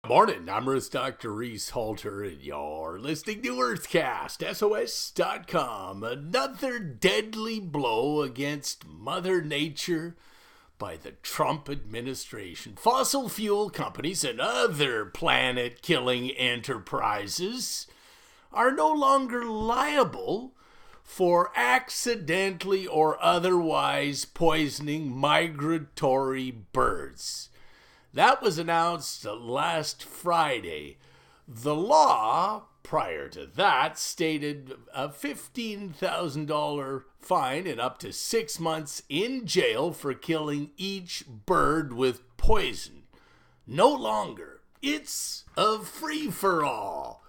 Morning, I'm Dr. Reese Halter, and you're listening to Earthcast, SOS.com. Another deadly blow against Mother Nature by the Trump administration. Fossil fuel companies and other planet-killing enterprises are no longer liable for accidentally or otherwise poisoning migratory birds. That was announced last Friday. The law, prior to that, stated a $15,000 fine and up to 6 months in jail for killing each bird with poison. No longer. It's a free-for-all.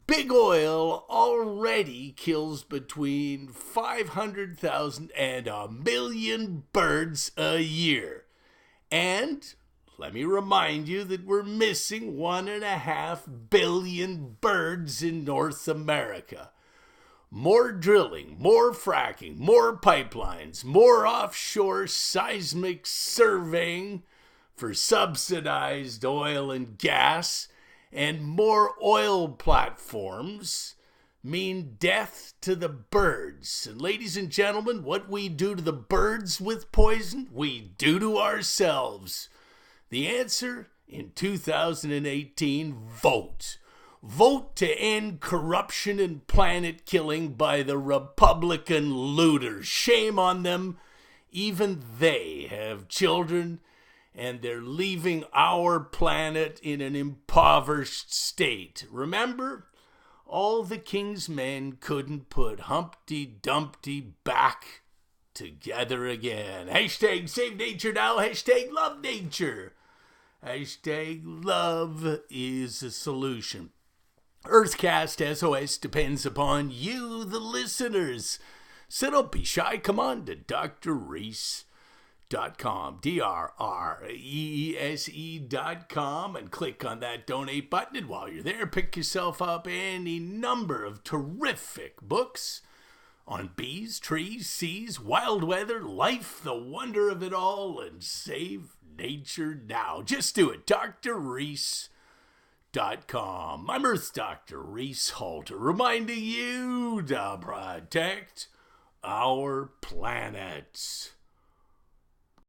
Big Oil already kills between 500,000 and 1,000,000 birds a year. And let me remind you that we're missing 1.5 billion birds in North America. More drilling, more fracking, more pipelines, more offshore seismic surveying for subsidized oil and gas, and more oil platforms mean death to the birds. And ladies and gentlemen, what we do to the birds with poison, we do to ourselves. The answer in 2018, vote. Vote to end corruption and planet killing by the Republican looters. Shame on them. Even they have children, and they're leaving our planet in an impoverished state. Remember, all the king's men couldn't put Humpty Dumpty back together again. Hashtag save nature now. Hashtag love nature. Hashtag love is a solution. Earthcast SOS depends upon you, the listeners. So don't be shy. Come on to drreese.com, DRREESE.com, and click on that donate button. And while you're there, pick yourself up any number of terrific books on bees, trees, seas, wild weather, life, the wonder of it all, and save nature now. Just do it. drreese.com. I'm Earth Dr. Reese Halter, reminding you to protect our planet.